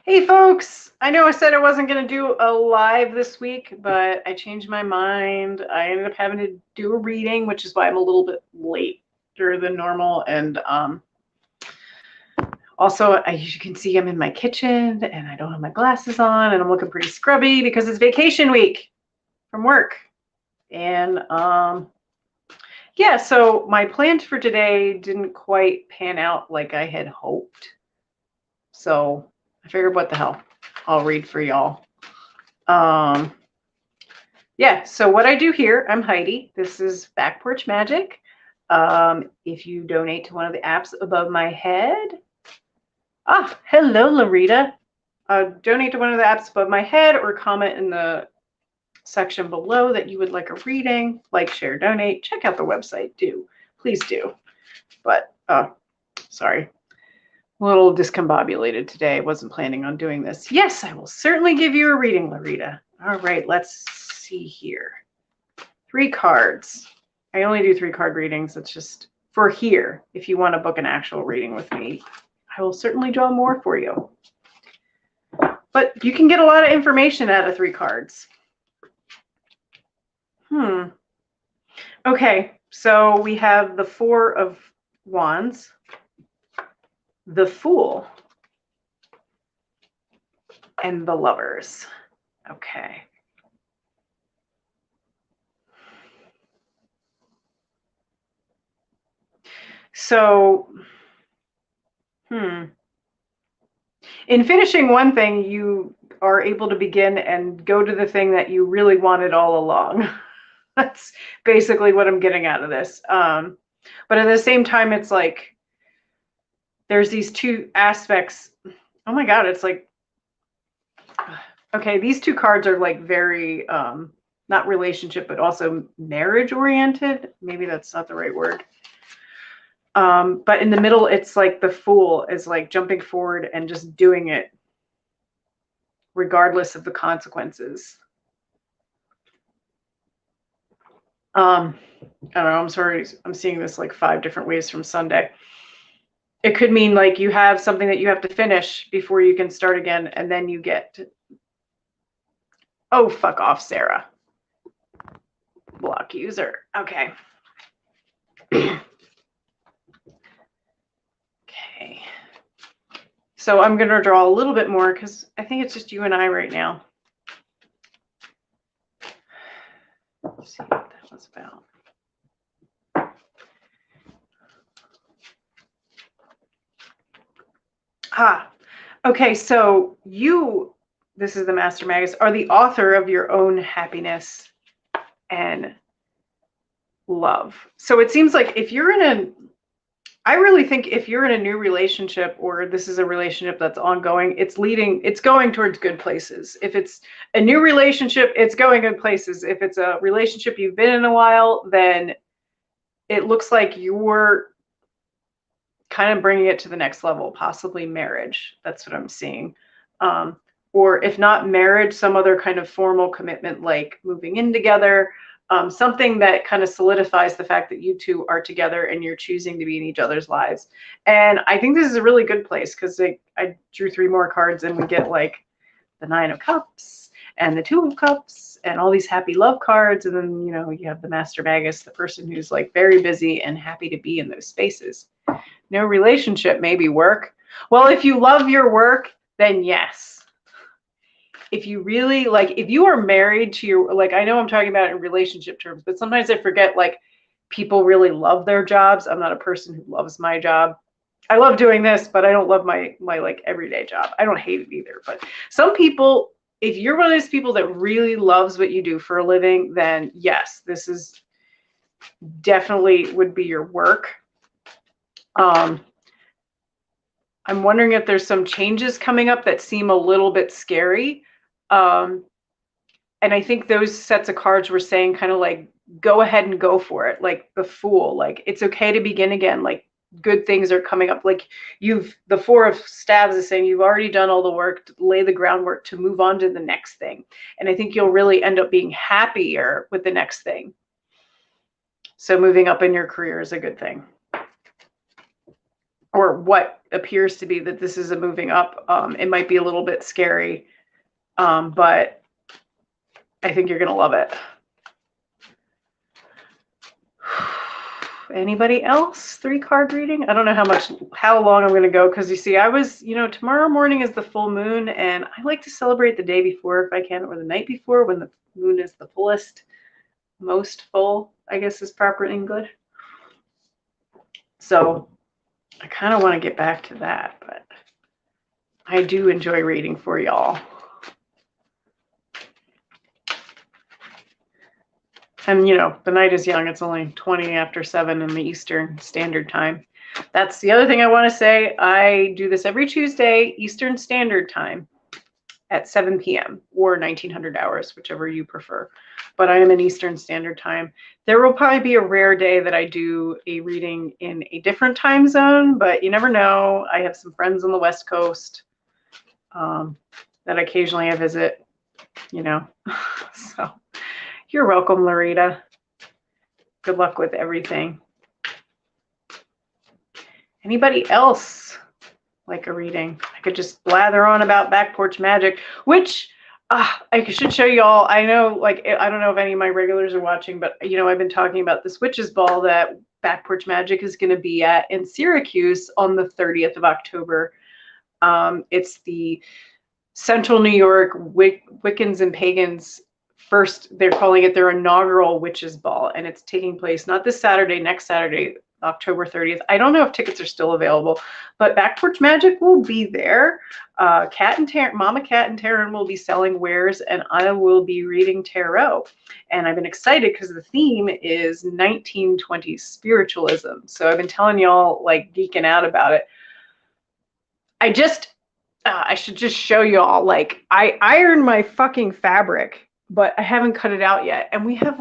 Hey folks, I know I said I wasn't going to do a live this week, but I changed my mind. I ended up having to do a reading, which is why I'm a little bit later than normal. And also, as you can see, I'm in my kitchen and I don't have my glasses on and I'm looking pretty scrubby because it's vacation week from work. And yeah, so my plans for today didn't quite pan out like I had hoped. So I figured, what the hell? I'll read for y'all. Yeah, so what I do here, I'm Heidi. This is Back Porch Magic. If you donate to one of the apps above my head, hello, Larita. Donate to one of the apps above my head or comment in the section below that you would like a reading. Like, share, donate. Check out the website. Please do. But, sorry. A little discombobulated today. I wasn't planning on doing this. Yes, I will certainly give you a reading, Larita. All right, let's see here. 3 cards. I only do 3 card readings. It's just for here. If you want to book an actual reading with me, I will certainly draw more for you. But you can get a lot of information out of 3 cards. Okay, so we have the 4 of Wands, the Fool, and the Lovers. Okay. So, in finishing one thing, you are able to begin and go to the thing that you really wanted all along. That's basically what I'm getting out of this. But at the same time, it's like there's these 2 aspects. Oh my God, it's like, okay, these 2 cards are like very, not relationship, but also marriage oriented. Maybe that's not the right word. But in the middle, it's like the Fool is like jumping forward and just doing it regardless of the consequences. I don't know, I'm sorry, I'm seeing this like 5 different ways from Sunday. It could mean like you have something that you have to finish before you can start again, and then you get to... Oh, fuck off, Sarah. Block user. Okay. Okay. So I'm going to draw a little bit more because I think it's just you and I right now. Let's see what that was about. Okay, so you, this is the Master Magus, are the author of your own happiness and love. So it seems like if you're in a, I really think if you're in a new relationship or this is a relationship that's ongoing, it's going towards good places. If it's a new relationship, it's going good places. If it's a relationship you've been in a while, then it looks like you're kind of bringing it to the next level, possibly marriage. That's what I'm seeing. Or if not marriage, some other kind of formal commitment, like moving in together, something that kind of solidifies the fact that you 2 are together and you're choosing to be in each other's lives. And I think this is a really good place because I drew 3 more cards and we get like the 9 of Cups and the 2 of Cups and all these happy love cards. And then, you know, you have the Master Magus, the person who's like very busy and happy to be in those spaces. No relationship, maybe work. Well, if you love your work, then yes. If you really like, if you are married to your, like, I know I'm talking about it in relationship terms, but sometimes I forget, like, people really love their jobs. I'm not a person who loves my job. I love doing this, but I don't love my like everyday job. I don't hate it either. But some people, if you're one of those people that really loves what you do for a living, then yes, this is definitely would be your work. I'm wondering if there's some changes coming up that seem a little bit scary. And I think those sets of cards were saying kind of like, go ahead and go for it. Like the Fool, like it's okay to begin again. Like good things are coming up. Like the 4 of Staves is saying you've already done all the work to lay the groundwork to move on to the next thing. And I think you'll really end up being happier with the next thing. So moving up in your career is a good thing. or what appears to be that this is a moving up. It might be a little bit scary, but I think you're going to love it. Anybody else? 3-card reading? I don't know how long I'm going to go, because you see, I was, tomorrow morning is the full moon, and I like to celebrate the day before if I can, or the night before when the moon is the fullest, most full, I guess is proper English. So I kind of want to get back to that, but I do enjoy reading for y'all. And, the night is young. It's only 20 after 7 in the Eastern Standard Time. That's the other thing I want to say. I do this every Tuesday, Eastern Standard Time at 7 p.m. or 1900 hours, whichever you prefer. But I am in Eastern Standard Time. There will probably be a rare day that I do a reading in a different time zone, but you never know. I have some friends on the West Coast that occasionally I visit, so... You're welcome, Larita. Good luck with everything. Anybody else like a reading? I could just blather on about Back Porch Magic, which I should show you all. I know, I don't know if any of my regulars are watching, but, I've been talking about this Witches Ball that Back Porch Magic is going to be at in Syracuse on the 30th of October. It's the Central New York Wiccans and Pagans first, they're calling it their inaugural Witches Ball, and it's taking place not this Saturday, next Saturday, October 30th. I don't know if tickets are still available, but Back Porch Magic will be there. Mama Cat and Taryn will be selling wares, and I will be reading tarot. And I've been excited because the theme is 1920s spiritualism. So I've been telling y'all, geeking out about it. I should just show y'all, I ironed my fucking fabric, but I haven't cut it out yet. And we have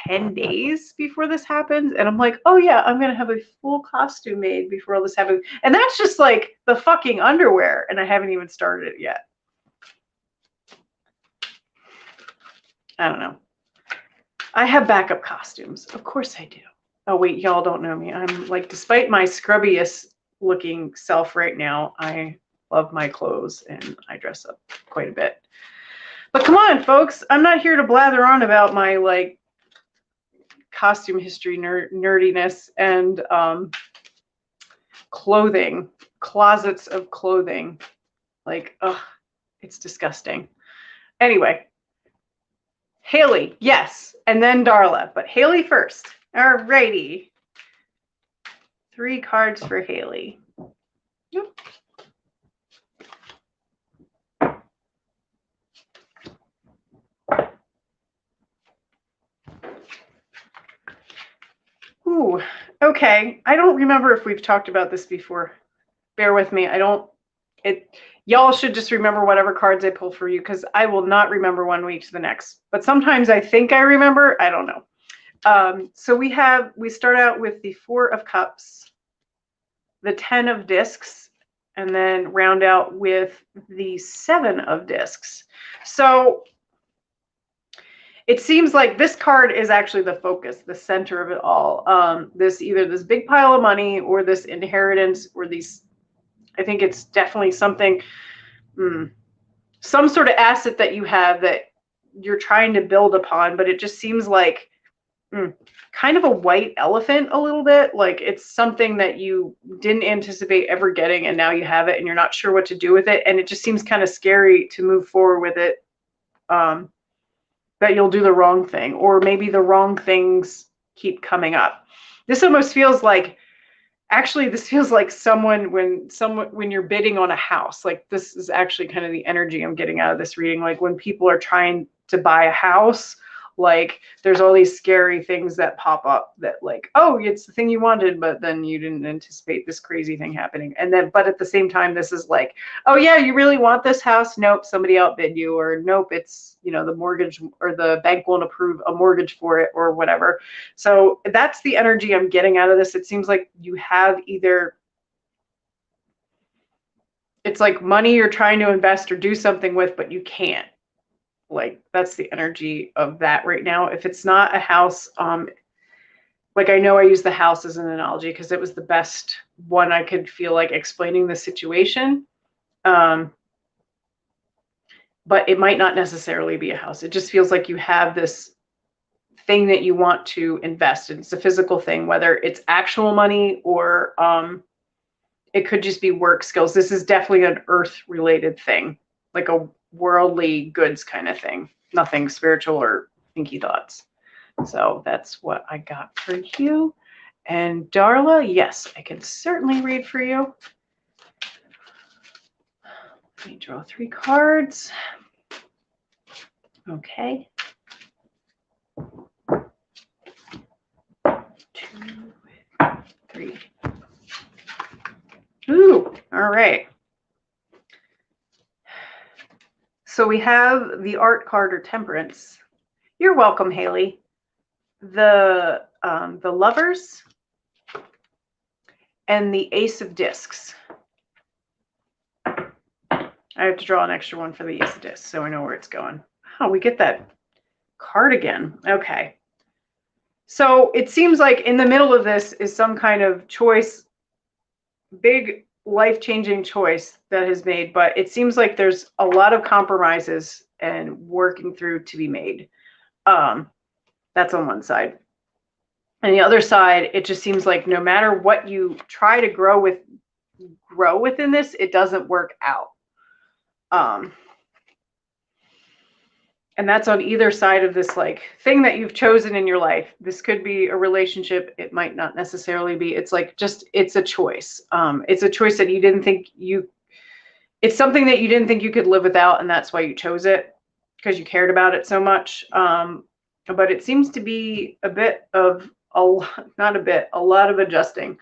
10 days before this happens. And I'm like, oh yeah, I'm going to have a full costume made before all this happens. And that's just the fucking underwear. And I haven't even started it yet. I don't know. I have backup costumes. Of course I do. Oh wait, y'all don't know me. I'm despite my scrubbiest looking self right now, I love my clothes and I dress up quite a bit. But come on, folks. I'm not here to blather on about my costume history nerdiness and clothing, closets of clothing. It's disgusting. Anyway, Haley, yes, and then Darla, but Haley first. All righty. 3 cards for Haley. Yep. Ooh, okay. I don't remember if we've talked about this before. Bear with me. Y'all should just remember whatever cards I pull for you, because I will not remember one week to the next. But sometimes I think I remember. I don't know. So we start out with the 4 of Cups, the 10 of Discs, and then round out with the 7 of Discs. So it seems like this card is actually the focus, the center of it all. Either this big pile of money or this inheritance or these, I think it's definitely something, some sort of asset that you have that you're trying to build upon, but it just seems like kind of a white elephant a little bit. It's something that you didn't anticipate ever getting, and now you have it and you're not sure what to do with it. And it just seems kind of scary to move forward with it. That you'll do the wrong thing, or maybe the wrong things keep coming up. This almost feels like, actually, this feels like when you're bidding on a house. This is actually kind of the energy I'm getting out of this reading. When people are trying to buy a house, there's all these scary things that pop up that oh, it's the thing you wanted, but then you didn't anticipate this crazy thing happening. And then, but at the same time, this is oh yeah, you really want this house? Nope, somebody outbid you, or nope, it's, the mortgage or the bank won't approve a mortgage for it or whatever. So that's the energy I'm getting out of this. It seems like you have either, it's money you're trying to invest or do something with, but you can't. That's the energy of that right now. If it's not a house, like, I know I use the house as an analogy because it was the best one I could feel like explaining the situation. But it might not necessarily be a house. It just feels like you have this thing that you want to invest in. It's a physical thing, whether it's actual money or it could just be work skills. This is definitely an earth related thing, like a worldly goods kind of thing, nothing spiritual or thinky thoughts. So that's what I got for you. And Darla, yes, I can certainly read for you. Let me draw 3 cards. Okay. 2, 3. Ooh, all right. So we have the art card or temperance. You're welcome, Haley. The lovers and the ace of discs. I have to draw an extra one for the ace of discs so I know where it's going. Oh, we get that card again. Okay. So it seems like in the middle of this is some kind of choice, big life-changing choice that is made, but it seems like there's a lot of compromises and working through to be made. That's on one side. And the other side, it just seems like no matter what you try to grow within this, it doesn't work out. And that's on either side of this like thing that you've chosen in your life. This could be a relationship. It might not necessarily be. It's like just, it's a choice. It's a choice that you didn't think it's something that you didn't think you could live without. And that's why you chose it, because you cared about it so much. But it seems to be a bit of, not a bit, a lot of adjusting.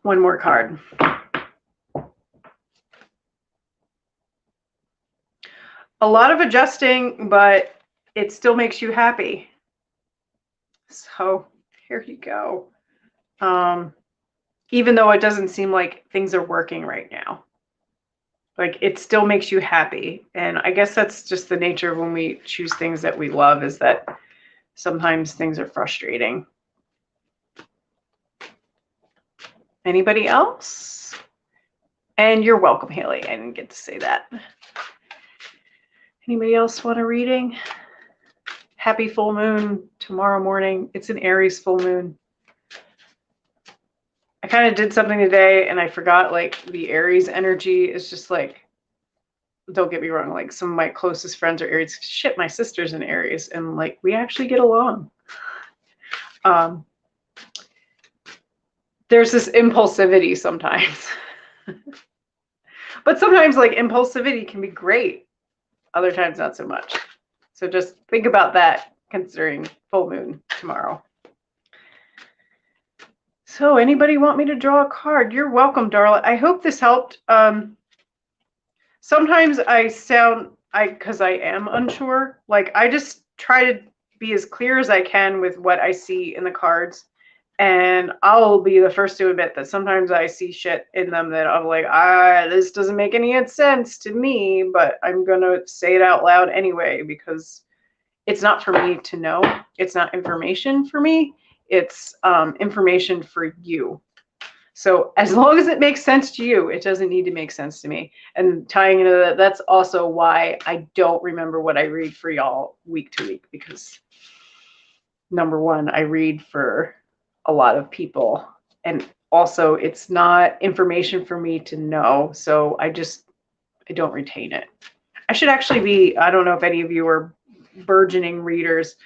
One more card. A lot of adjusting, but it still makes you happy. So here you go. Even though it doesn't seem like things are working right now, like it still makes you happy. And I guess that's just the nature of when we choose things that we love, is that sometimes things are frustrating. Anybody else? And you're welcome, Haley. I didn't get to say that. Anybody else want a reading? Happy full moon tomorrow morning. It's an Aries full moon. I kind of did something today and I forgot, like, the Aries energy is just like, don't get me wrong, like some of my closest friends are Aries. Shit, my sister's an Aries and like we actually get along. There's this impulsivity sometimes. But sometimes like impulsivity can be great. Other times not so much. So just think about that considering full moon tomorrow. So anybody want me to draw a card? You're welcome, Darla. I hope this helped. Sometimes I sound, because I am unsure, like I just try to be as clear as I can with what I see in the cards. And I'll be the first to admit that sometimes I see shit in them that I'm like, this doesn't make any sense to me, but I'm going to say it out loud anyway, because it's not for me to know. It's not information for me. It's information for you. So as long as it makes sense to you, it doesn't need to make sense to me. And tying into that, that's also why I don't remember what I read for y'all week to week, because number one, I read for a lot of people, and also it's not information for me to know, so I don't retain it. I should actually be, I don't know if any of you are burgeoning readers.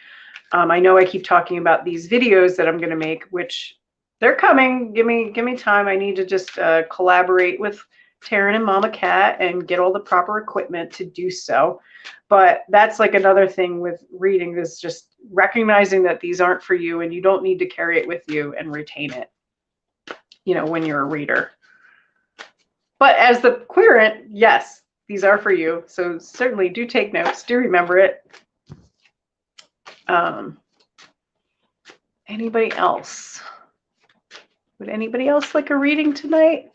I know I keep talking about these videos that I'm going to make, which they're coming. Give me time. I need to just collaborate with Taryn and Mama Cat and get all the proper equipment to do so. But that's like another thing with reading, is just recognizing that these aren't for you and you don't need to carry it with you and retain it, you know, when you're a reader. But as the querent, yes, these are for you. So certainly do take notes, do remember it. Anybody else? Would anybody else like a reading tonight?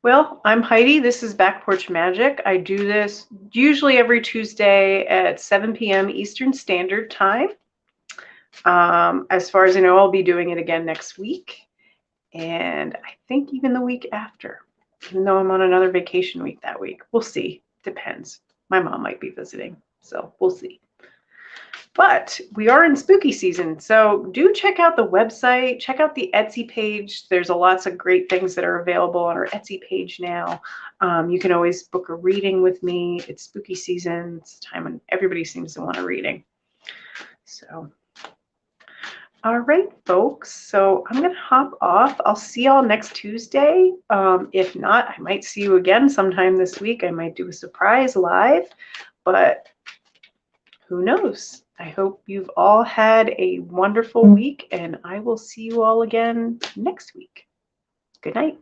Well, I'm Heidi. This is Back Porch Magic. I do this usually every Tuesday at 7 p.m. Eastern Standard Time. As far as I know, I'll be doing it again next week. And I think even the week after, even though I'm on another vacation week that week. We'll see. Depends. My mom might be visiting, so we'll see. But we are in spooky season, so do check out the website, check out the Etsy page. There's lots of great things that are available on our Etsy page now. You can always book a reading with me. It's spooky season. It's a time when everybody seems to want a reading. So, all right, folks. So I'm going to hop off. I'll see y'all next Tuesday. If not, I might see you again sometime this week. I might do a surprise live, but who knows? I hope you've all had a wonderful week, and I will see you all again next week. Good night.